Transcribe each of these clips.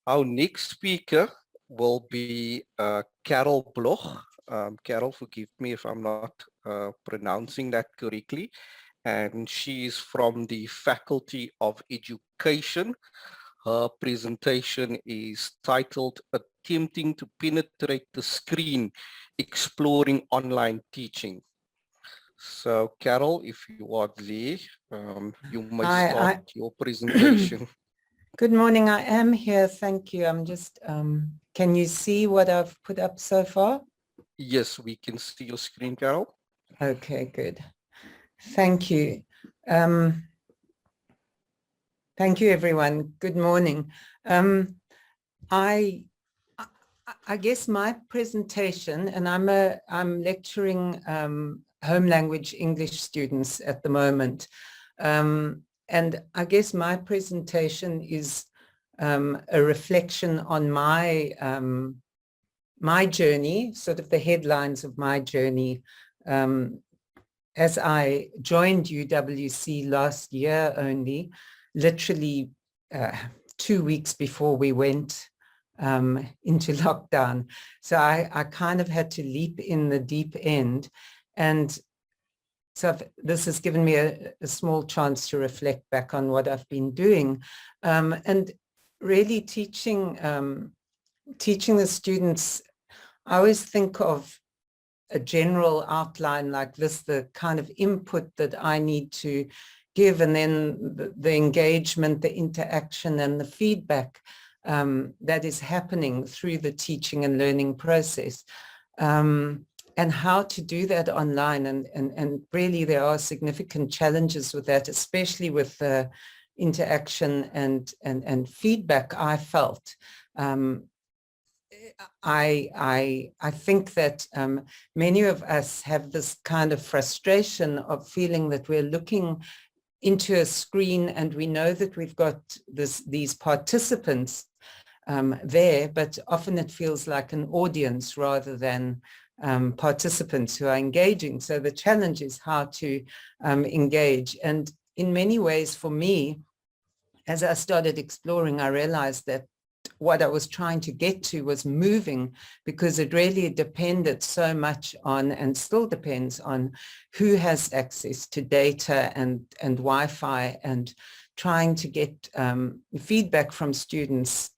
Our next speaker will be Carole Bloch. Carole, forgive me if I'm not pronouncing that correctly. And she is from the Faculty of Education. Her presentation is titled Attempting to Penetrate the Screen, Exploring Online Teaching. So, Carole, if you are there, you may start your presentation. Good morning. I am here. Thank you. I'm just, can you see what I've put up so far? Yes, we can see your screen, Carole. Okay, good. Thank you. Thank you, everyone. Good morning. I guess my presentation, and I'm lecturing home language English students at the moment. And I guess my presentation is a reflection on my my journey, sort of the headlines of my journey. As I joined UWC last year only, literally 2 weeks before we went into lockdown. So I kind of had to leap in the deep end. And so this has given me a small chance to reflect back on what I've been doing. And really teaching the students, I always think of a general outline like this, the kind of input that I need to give, and then the engagement, the interaction, and the feedback that is happening through the teaching and learning process. And how to do that online. And really there are significant challenges with that, especially with the interaction and feedback I felt. I think that many of us have this kind of frustration of feeling that we're looking into a screen and we know that we've got these participants there, but often it feels like an audience rather than participants who are engaging. So the challenge is how to engage. And in many ways for me, as I started exploring, I realized that what I was trying to get to was moving, because it really depended so much on, and still depends on, who has access to data and Wi-Fi, and trying to get feedback from students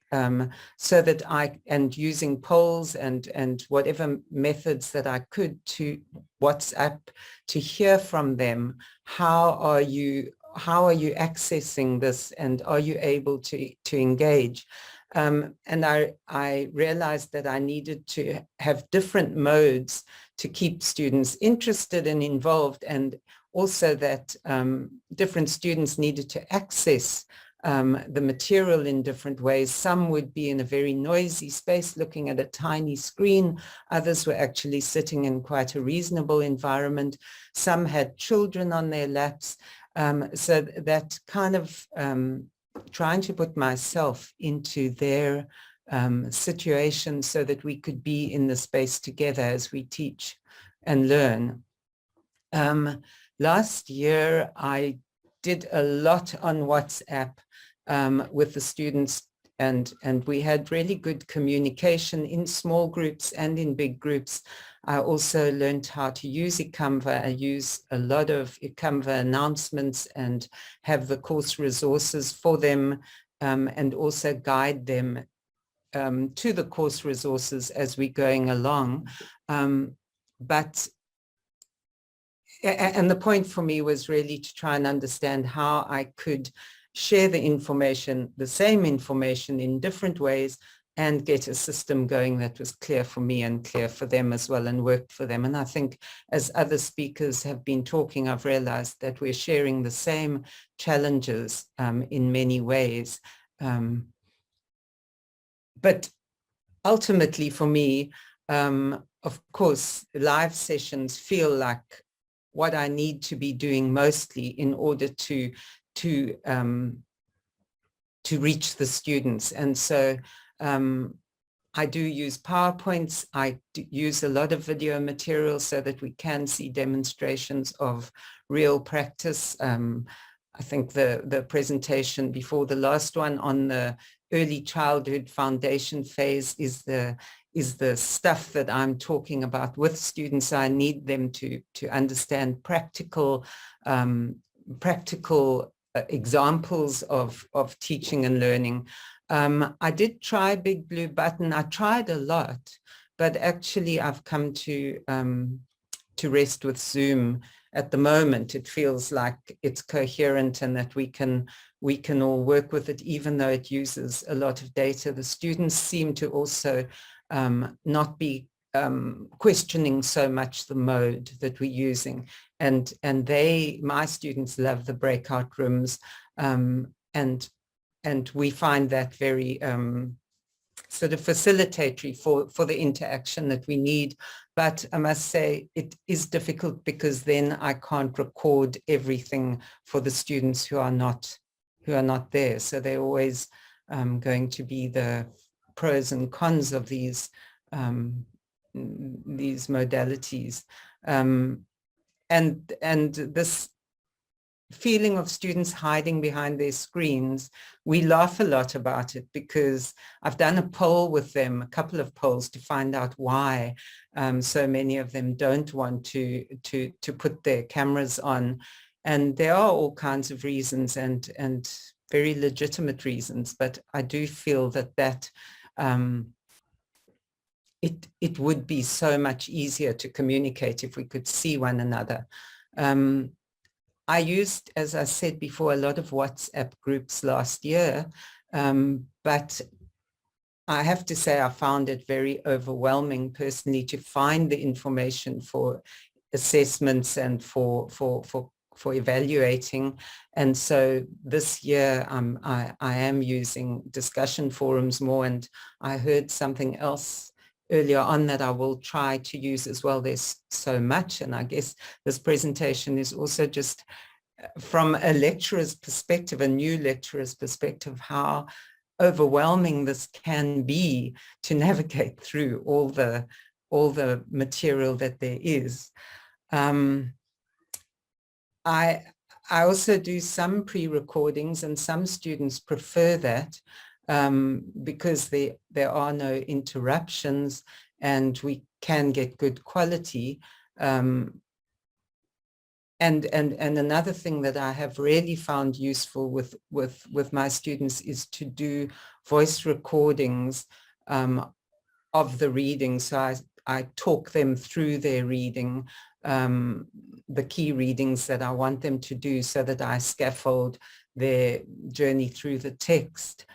so that and using polls and whatever methods that I could to WhatsApp to hear from them. How are you accessing this, and are you able to engage? And I realized that I needed to have different modes to keep students interested and involved, and also that different students needed to access the material in different ways. Some would be in a very noisy space looking at a tiny screen. Others were actually sitting in quite a reasonable environment. Some had children on their laps. So that kind of trying to put myself into their situation so that we could be in the space together as we teach and learn. Last year, I did a lot on WhatsApp with the students, and we had really good communication in small groups and in big groups. I also learned how to use eCanva. I use a lot of eCanva announcements and have the course resources for them, and also guide them to the course resources as we're going along. And the point for me was really to try and understand how I could share the information, the same information, in different ways, and get a system going that was clear for me and clear for them as well, and worked for them. And I think as other speakers have been talking, I've realized that we're sharing the same challenges in many ways. But ultimately for me, of course, live sessions feel like what I need to be doing mostly in order to reach the students. And so I do use PowerPoints. I use a lot of video material so that we can see demonstrations of real practice. I think the presentation before the last one on the early childhood foundation phase is the stuff that I'm talking about with students. I need them to understand practical examples of teaching and learning. I did try Big Blue Button. I tried a lot, but actually I've come to rest with Zoom. At the moment, it feels like it's coherent and that we can all work with it, even though it uses a lot of data. The students seem to also not be questioning so much the mode that we're using. And my students love the breakout rooms, and we find that very sort of facilitatory for the interaction that we need. But I must say it is difficult because then I can't record everything for the students who are not there. So they're always going to be the pros and cons of these modalities. And this feeling of students hiding behind their screens, we laugh a lot about it because I've done a poll with them, a couple of polls, to find out why so many of them don't want to put their cameras on. And there are all kinds of reasons and very legitimate reasons, but I do feel that it would be so much easier to communicate if we could see one another. I used, as I said before, a lot of WhatsApp groups last year, but I have to say I found it very overwhelming personally to find the information for assessments and for evaluating. And so this year I am using discussion forums more, and I heard something else earlier on that I will try to use as well. There's so much, and I guess this presentation is also just from a lecturer's perspective, a new lecturer's perspective, how overwhelming this can be to navigate through all the material that there is. I also do some pre-recordings, and some students prefer that because there are no interruptions and we can get good quality. And another thing that I have really found useful with my students is to do voice recordings of the reading. So I talk them through their reading, the key readings that I want them to do, so that I scaffold their journey through the text.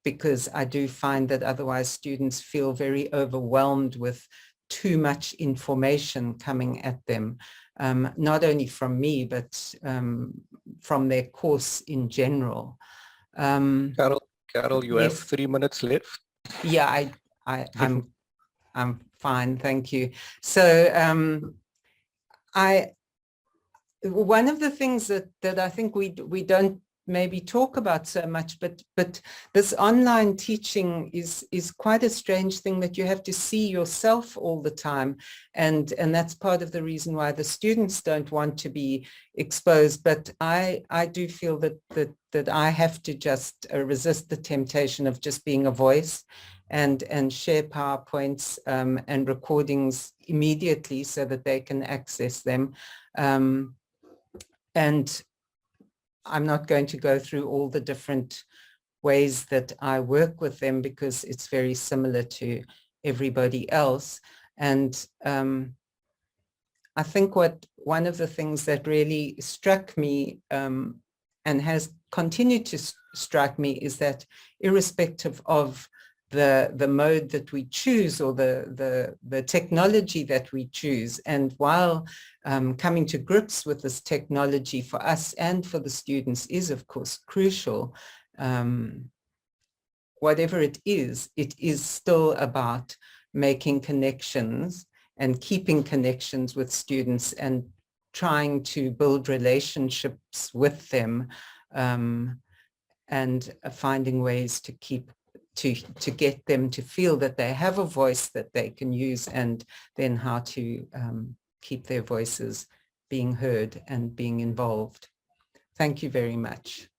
Because I do find that otherwise students feel very overwhelmed with too much information coming at them, not only from me, but from their course in general. Carole, you yes. have 3 minutes left. Yeah, I'm fine, thank you. So one of the things that I think we don't maybe talk about so much, but this online teaching is quite a strange thing, that you have to see yourself all the time, and that's part of the reason why the students don't want to be exposed. But I do feel that I have to just resist the temptation of just being a voice and share PowerPoints and recordings immediately so that they can access them. And I'm not going to go through all the different ways that I work with them, because it's very similar to everybody else. And I think one of the things that really struck me and has continued to strike me is that irrespective of the mode that we choose, or the technology that we choose, and while coming to grips with this technology for us and for the students is of course crucial, whatever it is still about making connections and keeping connections with students and trying to build relationships with them, and finding ways to get them to feel that they have a voice that they can use, and then how to keep their voices being heard and being involved. Thank you very much.